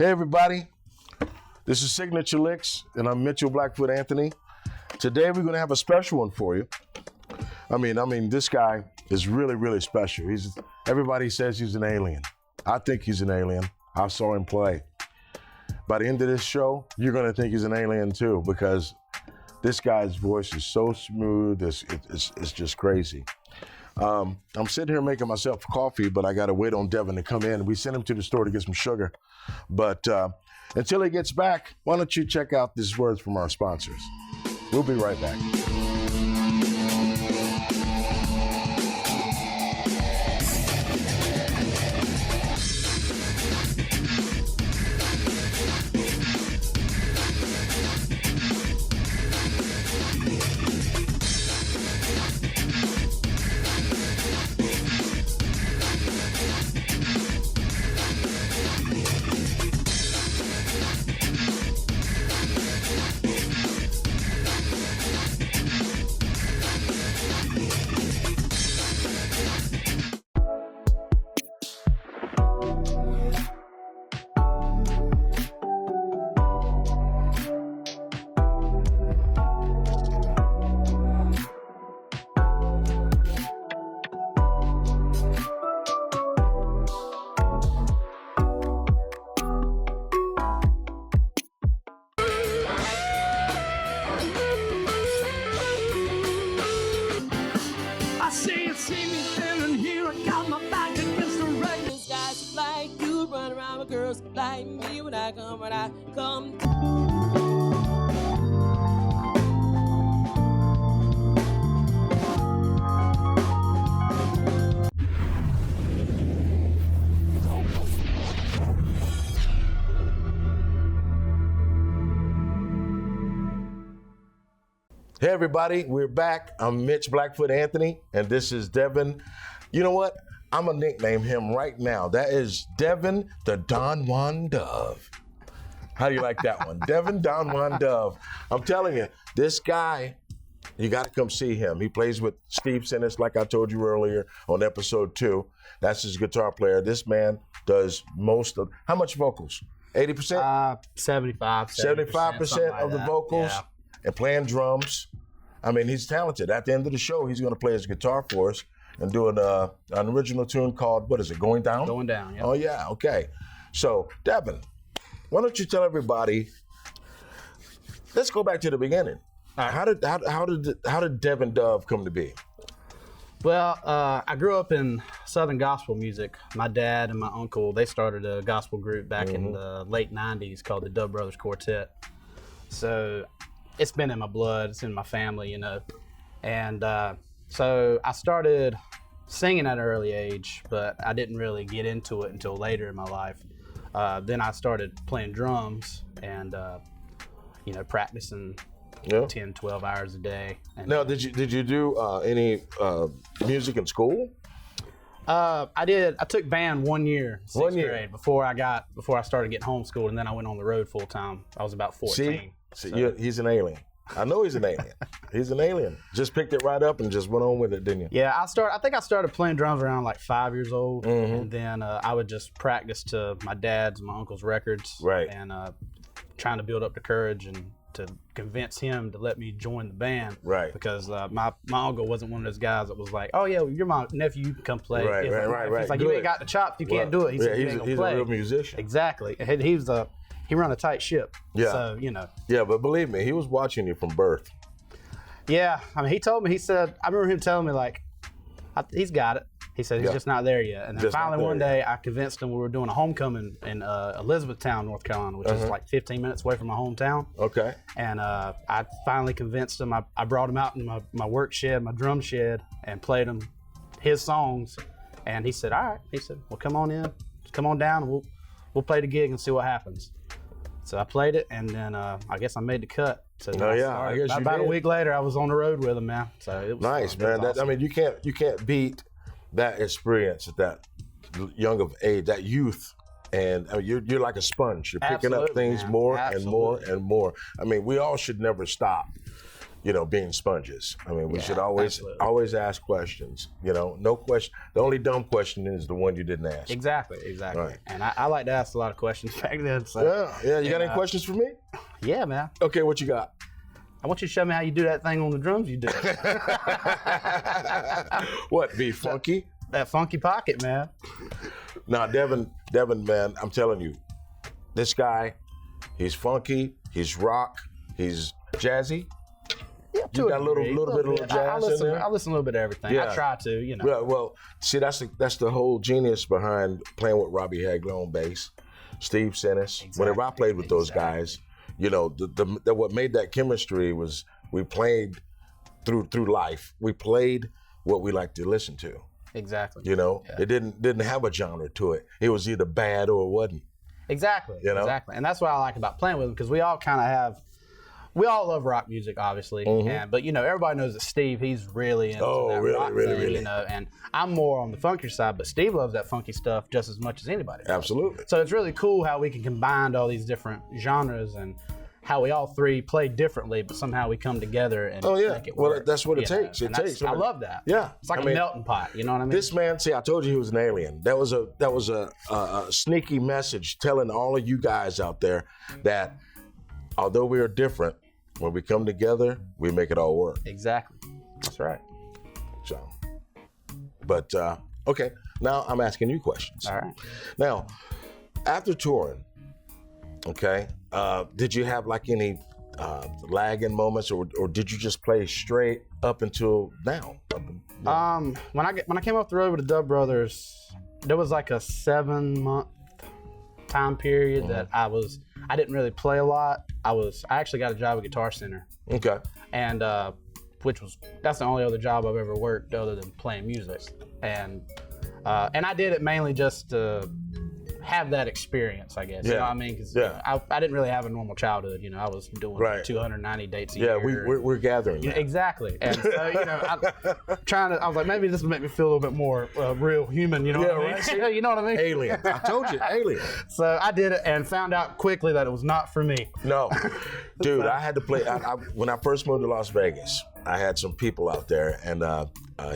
Hey everybody, this is Signature Licks and I'm Mitchell Blackfoot Anthony. Today we're going to have a special one for you. I mean, this guy is really, really special. Everybody says he's an alien. I think he's an alien. I saw him play. By the end of this show, you're going to think he's an alien too, because this guy's voice is so smooth, it's just crazy. I'm sitting here making myself coffee, but I got to wait on Devin to come in. We sent him to the store to get some sugar. But until he gets back, why don't you check out these words from our sponsors? We'll be right back. Hey everybody, we're back. I'm Mitch Blackfoot Anthony, and this is Devin. You know what? I'm gonna nickname him right now. That is Devin the Don Juan Dove. How do you like that one? Devin Don Juan Dove. I'm telling you, this guy, you gotta come see him. He plays with Steve Sinnis, like I told you earlier on episode 2. That's his guitar player. This man does most of, how much vocals? 80%? 75%. 75% of the vocals. Yeah. And playing drums. I mean, he's talented. At the end of the show, he's going to play his guitar for us and do an original tune called, what is it, Going Down? Going Down, yeah. Oh, yeah, okay. So, Devin, why don't you tell everybody, let's go back to the beginning. How did Devin Dove come to be? Well, I grew up in Southern gospel music. My dad and my uncle, they started a gospel group back in the late 90s called the Dove Brothers Quartet. So it's been in my blood, it's in my family, you know. And so I started singing at an early age, but I didn't really get into it until later in my life. Then I started playing drums and, practicing 10, 12 hours a day. And now, did you do any music in school? I did. I took band 1 year, sixth grade, before I started getting homeschooled, and then I went on the road full time. I was about 14. See, he's an alien. I know he's an alien. He's an alien. Just picked it right up and just went on with it, didn't you? Yeah, I think I started playing drums around like 5 years old, and then I would just practice to my dad's and my uncle's records, right? And trying to build up the courage and to convince him to let me join the band, right? Because my uncle wasn't one of those guys that was like, "Oh yeah, well, you're my nephew, you can come play." Right. It's like, you ain't got the chops, you can't do it. He said, he's a real musician. Exactly. He run a tight ship. Yeah. So, you know. Yeah, but believe me, he was watching you from birth. Yeah. I mean, he told me, I remember him telling me, like, he's got it. He said he's just not there yet. And then finally one day I convinced him we were doing a homecoming in Elizabethtown, North Carolina, which is like 15 minutes away from my hometown. Okay. And I finally convinced him. I brought him out in my work shed, my drum shed, and played him his songs. And he said, all right. He said, well, come on in. Come on down. And we'll play the gig and see what happens. So I played it, and then I guess I made the cut. So I guess about a week later, I was on the road with him, man. So it was nice, fun. man. Awesome. I mean, you can't beat that experience at that young of age, that youth. And I mean, you're like a sponge. You're picking up things more and more and more. I mean, we all should never stop. being sponges. I mean, we Yeah, should always absolutely. always ask questions. No question. The only dumb question is the one you didn't ask. Exactly. Right. And I like to ask a lot of questions back then. So Yeah. You got any questions for me? yeah, man. Okay, what you got? I want you to show me how you do that thing on the drums you do. What? Be funky? That funky pocket, man. Now, Devin, man, I'm telling you, this guy, he's funky, he's rock, he's jazzy. Yeah, You got a little bit of little jazz I listen, in there? I listen a little bit of everything. Yeah. I try to, Well, see, that's the whole genius behind playing with Robbie Hagler on bass, Steve Sinnis. Whenever I played with those guys, what made that chemistry was we played through life. We played what we like to listen to. Exactly. It didn't have a genre to it. It was either bad or it wasn't. Exactly. Exactly. And that's what I like about playing with them, because we all kind of we all love rock music, obviously. Mm-hmm. But everybody knows that Steve, he's really into that rock thing, and I'm more on the funkier side, but Steve loves that funky stuff just as much as anybody does. Absolutely. So it's really cool how we can combine all these different genres and how we all three play differently, but somehow we come together and make it work. Well, that's what it takes. It takes. I love that. Yeah. It's like a melting pot. You know what I mean? This man, see, I told you he was an alien. That was a sneaky message telling all of you guys out there that although we are different, when we come together, we make it all work. Exactly. That's right. So, but okay, now I'm asking you questions. All right. Now, after touring, okay, did you have like any lagging moments, or did you just play straight up until now? When I came off the road with the Dub Brothers, there was like a 7-month time period that I didn't really play a lot. I actually got a job at Guitar Center. Okay. And that's the only other job I've ever worked other than playing music. And I did it mainly just to have that experience, I guess. You know what I mean? Because I didn't really have a normal childhood. I was doing 290 dates a year. Yeah, we're gathering. Exactly. And so, I was like, maybe this will make me feel a little bit more real human. You know what I mean? Right. You know what I mean? Alien. I told you, alien. So I did it and found out quickly that it was not for me. No, dude, I had to play. When I first moved to Las Vegas, I had some people out there, and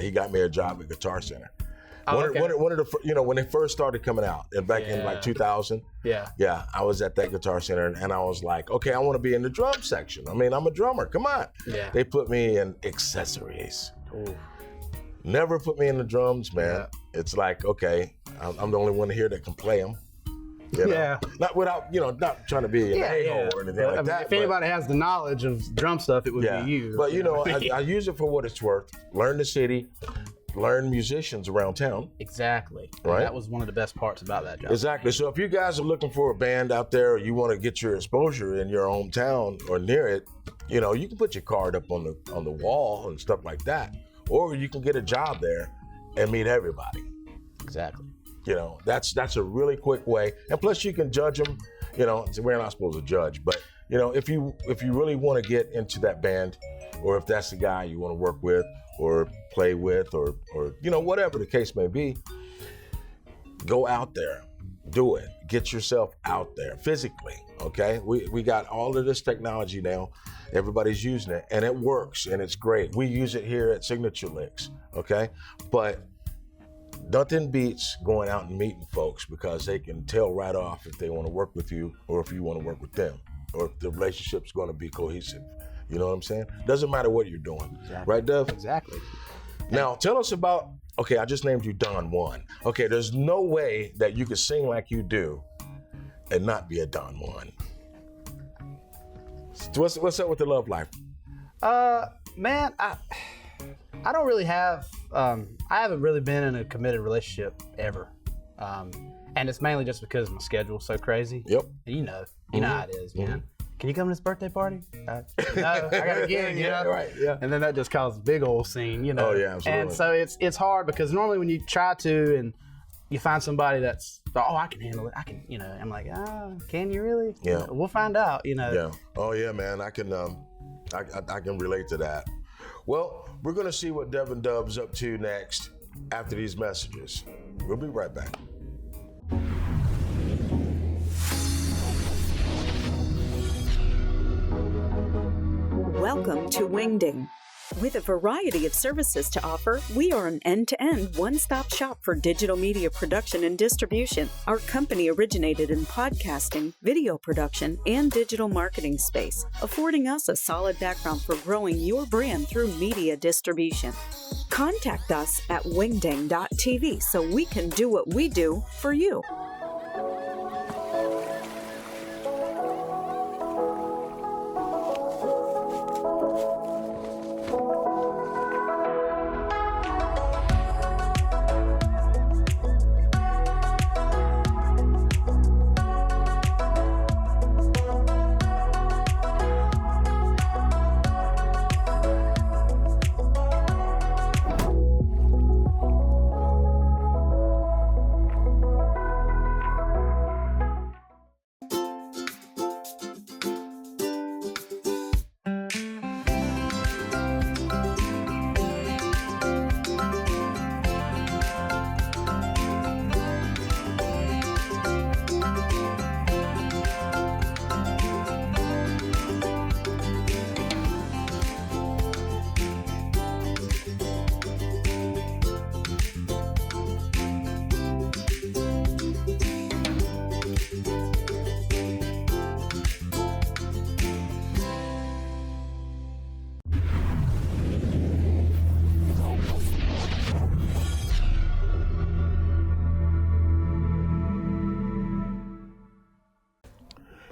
he got me a job at Guitar Center. One of the, when they first started coming out, and back in like 2000. Yeah, I was at that Guitar Center, and I was like, okay, I want to be in the drum section. I mean, I'm a drummer. Come on. Yeah. They put me in accessories. Ooh. Never put me in the drums, man. Yeah. It's like, okay, I'm the only one here that can play them. Yeah. Not without, not trying to be an a-hole or anything like that. If anybody has the knowledge of drum stuff, it would be you. But, I use it for what it's worth. Learn the city. Learn musicians around town. Exactly. Right. And that was one of the best parts about that job. Exactly. So if you guys are looking for a band out there, or you want to get your exposure in your hometown or near it, you can put your card up on the wall and stuff like that, or you can get a job there and meet everybody. Exactly. That's a really quick way, and plus you can judge them. We're not supposed to judge, but if you really want to get into that band, or if that's the guy you want to work with or play with, or whatever the case may be, go out there, do it, get yourself out there physically. Okay, we got all of this technology now, everybody's using it, and it works, and it's great. We use it here at Signature Licks. Okay, but nothing beats going out and meeting folks, because they can tell right off if they want to work with you or if you want to work with them, or if the relationship's going to be cohesive. You know what I'm saying? Doesn't matter what you're doing. Exactly. Right, Dev? Exactly. Now, tell us about, okay, I just named you Don Juan. Okay, there's no way that you could sing like you do and not be a Don Juan. What's up with the love life? Man, I don't really have, I haven't really been in a committed relationship ever. And it's mainly just because my schedule's so crazy. Yep. You know how it is, man. Can you come to this birthday party? No, I got a gig, Right, yeah. And then that just causes a big old scene, Oh, yeah, absolutely. And so it's hard, because normally when you try to and you find somebody that's, I can handle it. I can, I'm like, can you really? Yeah. We'll find out, Yeah. Oh, yeah, man. I can relate to that. Well, we're going to see what Devin Dub's up to next after these messages. We'll be right back. Welcome Welcome to Wingding. With a variety of services to offer, we are an end-to-end one-stop shop for digital media production and distribution. Our company originated in podcasting, video production, and digital marketing space, affording us a solid background for growing your brand through media distribution. Contact us at wingding.tv so we can do what we do for you.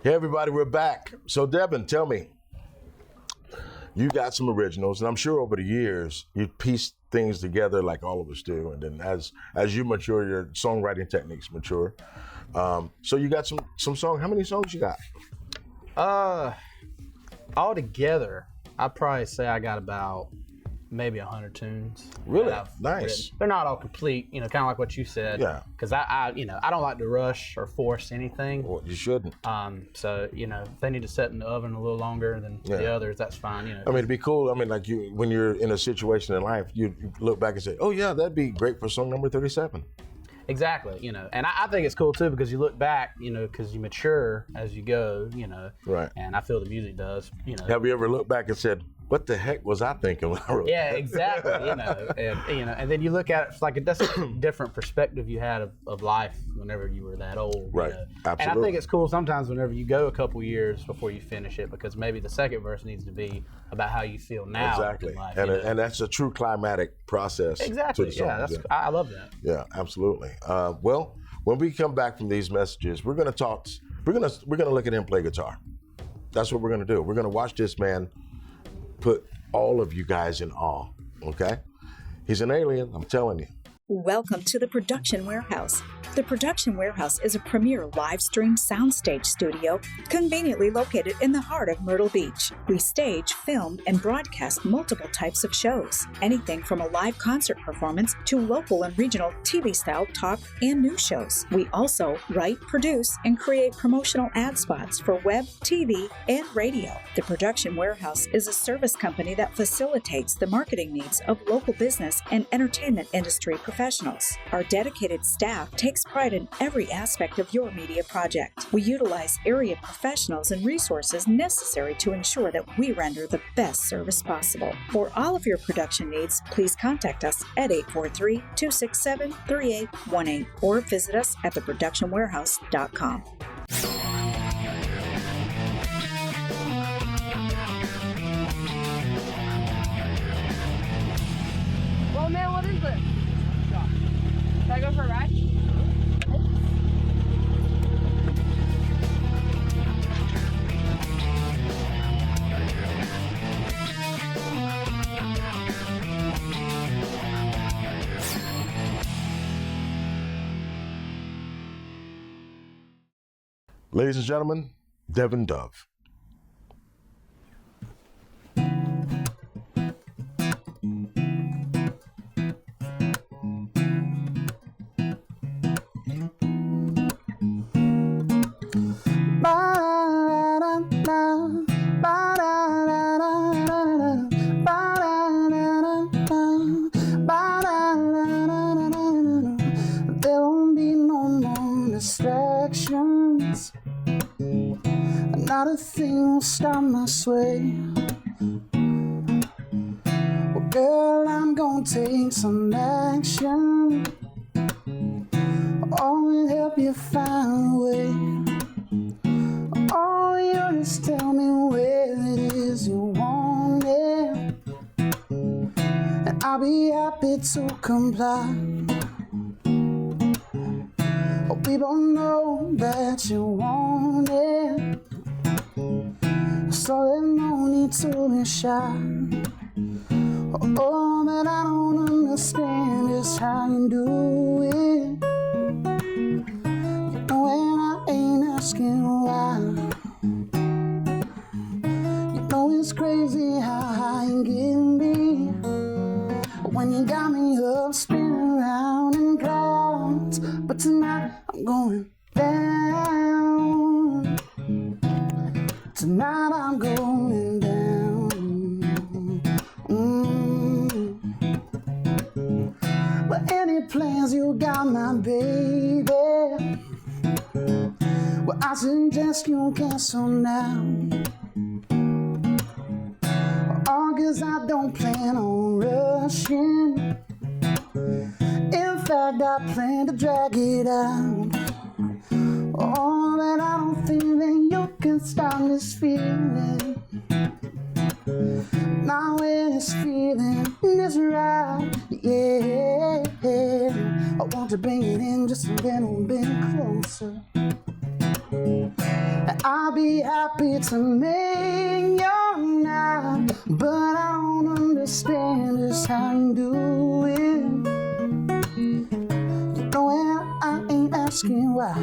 Hey everybody, we're back. So Devin, tell me, you got some originals, and I'm sure over the years you pieced things together like all of us do, and then as you mature, your songwriting techniques mature. So you got some songs. How many songs you got? All together, I'd probably say I got about maybe 100 tunes. Really? Nice. Written. They're not all complete, kind of like what you said. Yeah. Because I don't like to rush or force anything. Well, you shouldn't. So if they need to set in the oven a little longer than the others, that's fine. I mean, it'd be cool. I mean, like when you're in a situation in life, you look back and say, "Oh yeah, that'd be great for song number 37." Exactly, and I think it's cool too because you look back, because you mature as you go, Right. And I feel the music does, Have you ever looked back and said, "What the heck was I thinking when I wrote?" Yeah, exactly. And then you look at it, it's like that's a different perspective you had of life whenever you were that old. Right. Absolutely. And I think it's cool sometimes whenever you go a couple years before you finish it because maybe the second verse needs to be about how you feel now. Exactly. In life, And that's a true climatic process. Exactly. To the songs. I love that. Yeah, absolutely. Well, when we come back from these messages, we're gonna talk. We're gonna look at him play guitar. That's what we're gonna do. We're gonna watch this man put all of you guys in awe. Okay? He's an alien. I'm telling you. Welcome to the Production Warehouse. The Production Warehouse is a premier live stream soundstage studio conveniently located in the heart of Myrtle Beach. We stage, film, and broadcast multiple types of shows, anything from a live concert performance to local and regional TV-style talk and news shows. We also write, produce, and create promotional ad spots for web, TV, and radio. The Production Warehouse is a service company that facilitates the marketing needs of local business and entertainment industry professionals. Our dedicated staff takes pride in every aspect of your media project. We utilize area professionals and resources necessary to ensure that we render the best service possible. For all of your production needs, please contact us at 843-267-3818 or visit us at theproductionwarehouse.com. Well, man, what is it? Can I go for a ride? Ladies and gentlemen, Devin Dove. There won't be no more distractions. Not a thing will stop my sway. Girl, I'm gonna take some action. Oh, and help you find a way. Oh, you just tell me where it is you want it, and I'll be happy to comply. Oh, people know that you want it, so there's no need to be shy. Oh, but I don't understand just how you do it. You know, and I ain't asking why. You know it's crazy how high you can be when you got me up spinning around in clouds. But tonight I'm going down. Tonight I'm going down. But any plans you got, my baby? Well, I suggest you cancel now. Oh, 'cause I don't plan on rushing. In fact, I plan to drag it out. Oh, but I don't think that you can stop this feeling. Now when this feeling is right, yeah, I want to bring it in just a little bit closer. I'll be happy to make your night, but I don't understand just how you do it. You know, and I ain't asking why.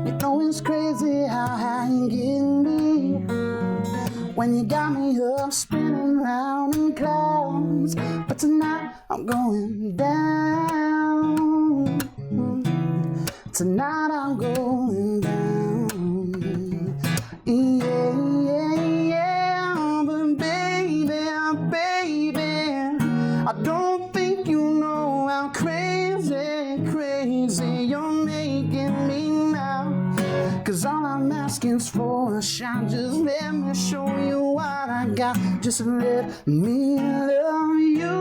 You know it's crazy how high you can be when you got me up spinning round in clouds. But tonight I'm going down. Tonight I'm going down. Yeah, yeah, yeah. But baby, baby, I don't think you know how crazy, crazy you're making me now. 'Cause all I'm asking for a shot. Just let me show you what I got. Just let me love you.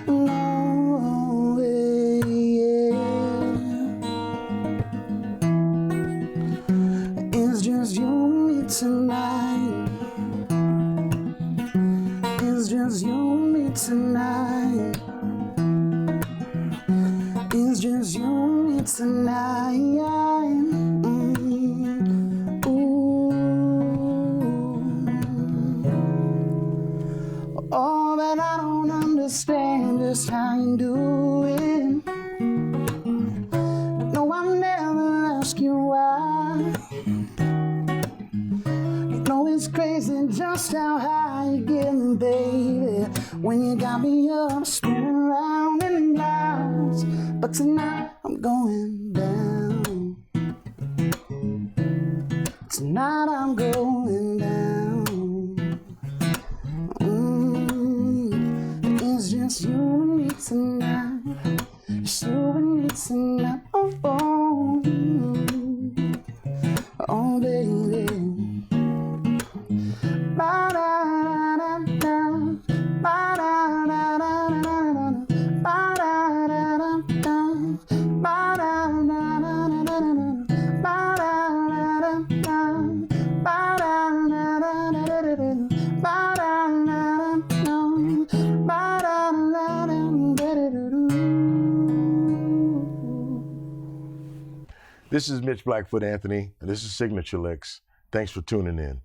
No way, yeah. It's just you and me tonight. It's just you and me tonight. It's just you and me tonight. Oh, but I don't understand just how you do it. No, I'll never ask you why. You know it's crazy just how high you get me, baby, when you got me up spinning around in clouds. But tonight I'm going down. Tonight I'm going down. It's just you and me tonight. It's you and me tonight. Oh, oh, oh, baby. Ba-da-da-da-da, ba-da-da-da-da-da, ba-da-da-da-da, ba-da-da-da-da-da, ba-da-da-da-da, This is Mitch Blackfoot Anthony, and this is Signature Licks. Thanks for tuning in.